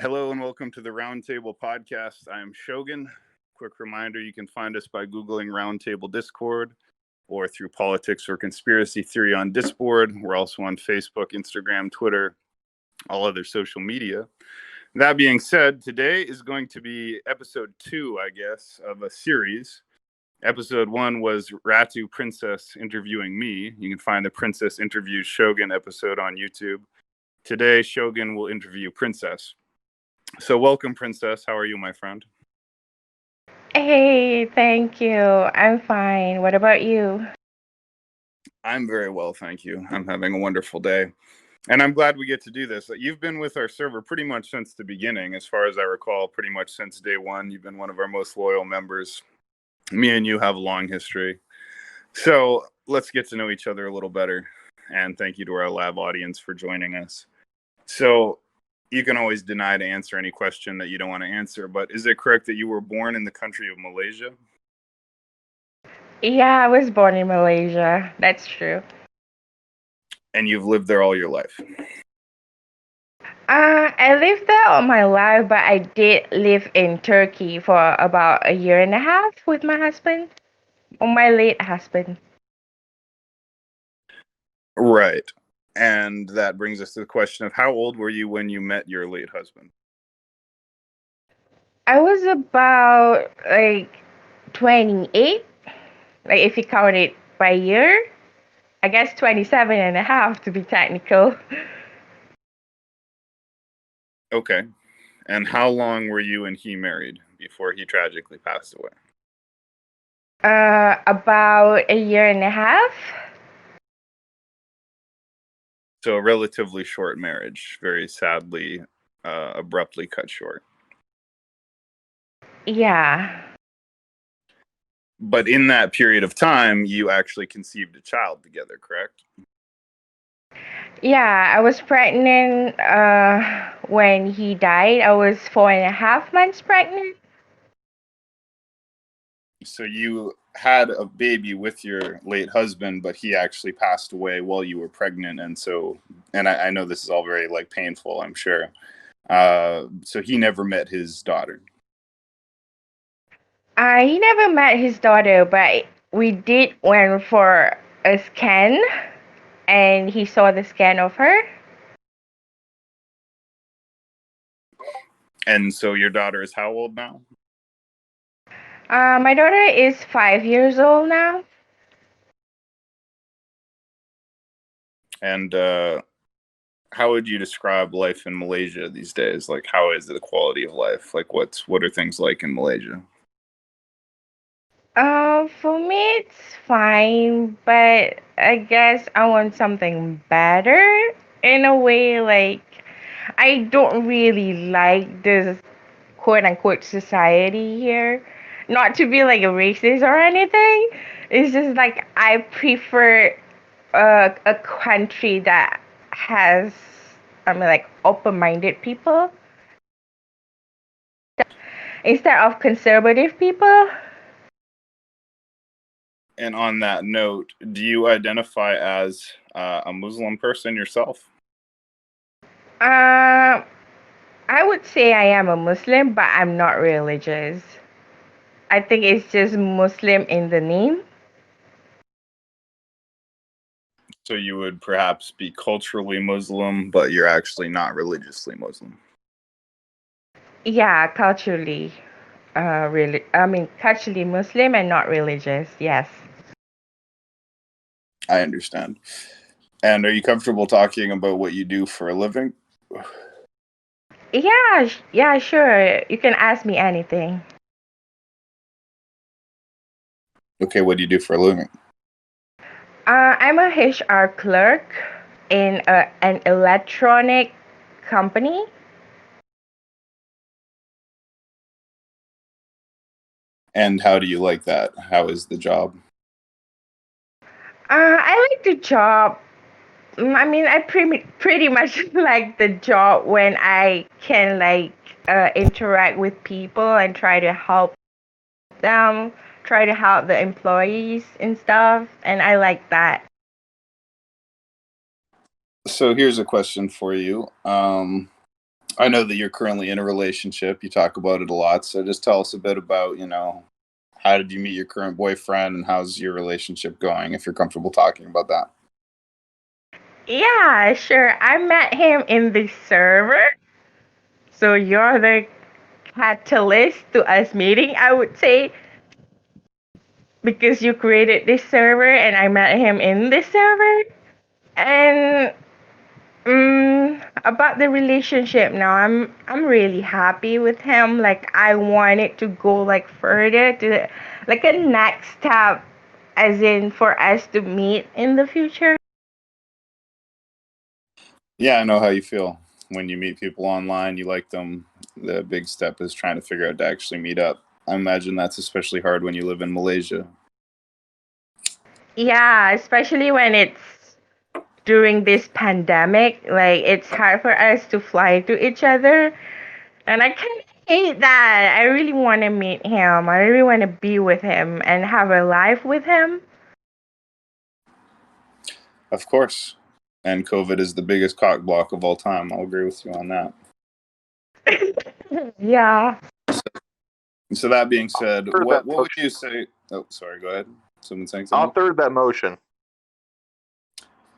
Hello and welcome to the Roundtable Podcast. I am Shogun. Quick reminder, you can find us by Googling Roundtable Discord or through Politics or Conspiracy Theory on Discord. We're also on Facebook, Instagram, Twitter, all other social media. That being said, today is going to be episode 2, I guess, of a series. Episode 1 was Ratu PrinCessS interviewing me. You can find the PrinCessS Interviews Shogun episode on YouTube. Today, Shogun will interview PrinCessS. So welcome, PrinCessS. How are you, my friend? Hey, thank you. I'm fine. What about you? I'm very well, thank you. I'm having a wonderful day. And I'm glad we get to do this. You've been with our server pretty much since the beginning, as far as I recall, pretty much since day one. You've been one of our most loyal members. Me and you have a long history. So let's get to know each other a little better. And thank you to our live audience for joining us. So you can always deny to answer any question that you don't want to answer, but is it correct that you were born in the country of Malaysia? Yeah, I was born in Malaysia. That's true. And you've lived there all your life? I lived there all my life, but I did live in Turkey for about a year and a half with my husband, or my late husband. Right. And that brings us to the question of how old were you when you met your late husband? I was about 28, if you count it by year. I guess 27 and a half to be technical. Okay. And how long were you and he married before he tragically passed away? About a year and a half. So a relatively short marriage, very sadly, abruptly cut short. Yeah. But in that period of time, you actually conceived a child together, correct? Yeah, I was pregnant when he died. I was 4.5 months pregnant. So you had a baby with your late husband, but he actually passed away while you were pregnant. And I know this is all very painful, I'm sure. So he never met his daughter. He never met his daughter, but we did went for a scan, and he saw the scan of her. And so your daughter is how old now? My daughter is 5 years old now. And how would you describe life in Malaysia these days? Like, how is the quality of life? Like, what are things like in Malaysia? For me, it's fine, but I guess I want something better in a way. I don't really like this quote unquote society here. Not to be like a racist or anything. It's just like I prefer a country that has, open-minded people instead of conservative people. And on that note, do you identify as a Muslim person yourself? I would say I am a Muslim, but I'm not religious. I think it's just Muslim in the name. So you would perhaps be culturally Muslim, but you're actually not religiously Muslim. Yeah, culturally, culturally Muslim and not religious. Yes. I understand. And are you comfortable talking about what you do for a living? Yeah, sure. You can ask me anything. Okay, what do you do for a living? I'm a HR clerk in an electronic company. And how do you like that? How is the job? I like the job. I pretty much like the job when I can interact with people and try to help them, try to help the employees and stuff, and I like that. So here's a question for you. I know that you're currently in a relationship. You talk about it a lot. So just tell us a bit about, how did you meet your current boyfriend and how's your relationship going, if you're comfortable talking about that. Yeah, sure. I met him in the server. So you're the catalyst to us meeting, I would say, because you created this server and I met him in this server. And about the relationship now, I'm really happy with him. Like I want it to go like further to like a next step, as in for us to meet in the future. Yeah, I know how you feel. When you meet people online, you like them. The big step is trying to figure out to actually meet up. I imagine that's especially hard when you live in Malaysia. Yeah, especially when it's during this pandemic. Like it's hard for us to fly to each other. And I kind of hate that. I really want to meet him. I really want to be with him and have a life with him. Of course. And COVID is the biggest cock block of all time. I'll agree with you on that. Yeah. So that being said, what would motion. you say? Oh, sorry. Go ahead. Someone saying I'll something. third that motion.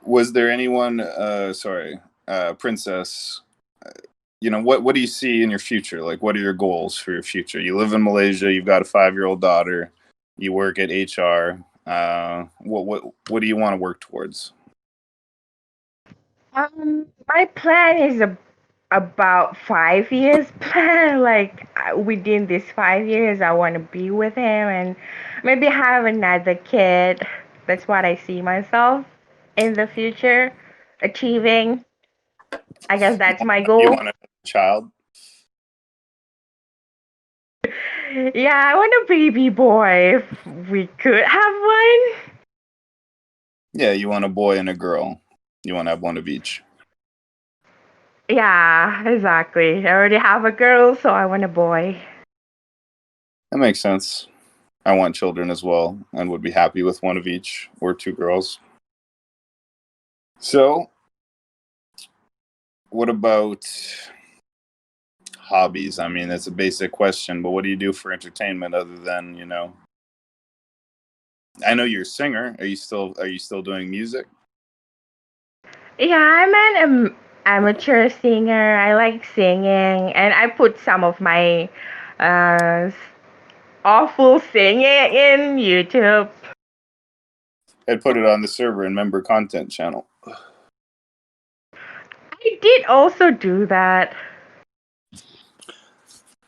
Was there anyone? PrinCessS. What do you see in your future? Like, what are your goals for your future? You live in Malaysia. You've got a 5-year-old daughter. You work at HR. What do you want to work towards? My plan is about 5 years plan. Like within these 5 years, I want to be with him and maybe have another kid. That's what I see myself in the future achieving. I guess that's my You goal. want a child? Yeah, I want a baby boy if we could have one. Yeah, you want a boy and a girl. You want to have one of each. Yeah, exactly. I already have a girl, so I want a boy. That makes sense. I want children as well and would be happy with one of each or 2 girls. So, what about hobbies? I mean, that's a basic question, but what do you do for entertainment other than, I know you're a singer. Are you still doing music? Yeah, I'm an amateur singer. I like singing, and I put some of my uh, awful singing in YouTube. I'd put it on the server and member content channel. I did also do that.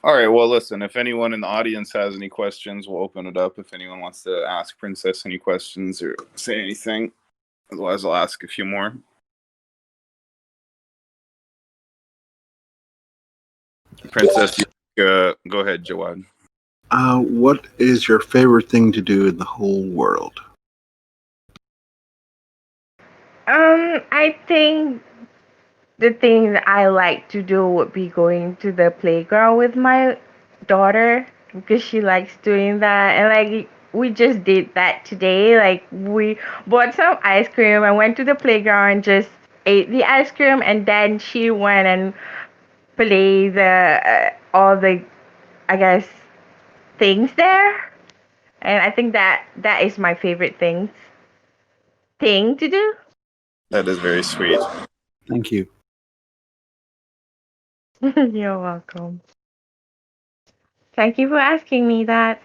All right, well, listen, if anyone in the audience has any questions, we'll open it up if anyone wants to ask PrinCessS any questions or say anything. Otherwise, I'll ask a few more. PrinCessS, go ahead, Jawad. What is your favorite thing to do in the whole world? I think the thing that I like to do would be going to the playground with my daughter because she likes doing that. And like we just did that today. Like we bought some ice cream and went to the playground and just ate the ice cream, and then she went and played all the, I guess, things there. And I think that is my favorite thing to do. That is very sweet. Thank you. You're welcome. Thank you for asking me that.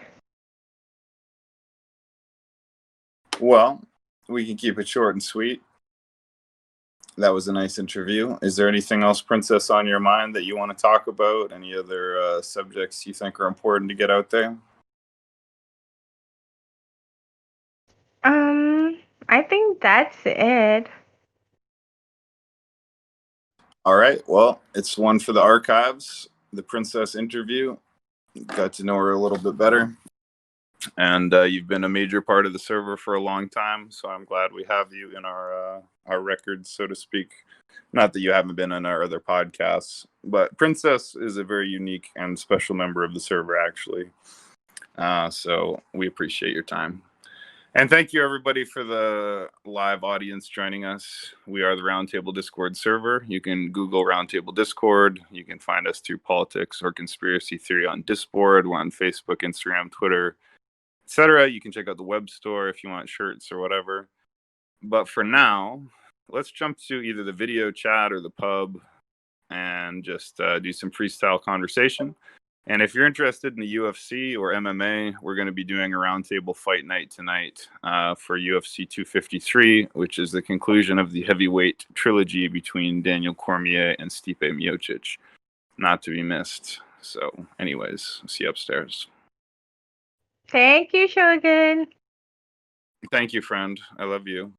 Well, we can keep it short and sweet. That was a nice interview. Is there anything else, PrinCessS, on your mind that you want to talk about? Any other subjects you think are important to get out there? I think that's it. All right. Well, it's one for the archives. The PrinCessS interview. Got to know her a little bit better. And you've been a major part of the server for a long time, so I'm glad we have you in our records, so to speak. Not that you haven't been in our other podcasts, but PrinCessS is a very unique and special member of the server, actually. So we appreciate your time. And thank you, everybody, for the live audience joining us. We are the Roundtable Discord server. You can Google Roundtable Discord. You can find us through Politics or Conspiracy Theory on Discord. We're on Facebook, Instagram, Twitter, etc. You can check out the web store if you want shirts or whatever. But for now, let's jump to either the video chat or the pub and just do some freestyle conversation. And if you're interested in the UFC or MMA, we're going to be doing a roundtable fight night tonight for UFC 253, which is the conclusion of the heavyweight trilogy between Daniel Cormier and Stipe Miocic. Not to be missed. So, anyways, see you upstairs. Thank you, Shogun. Thank you, friend. I love you.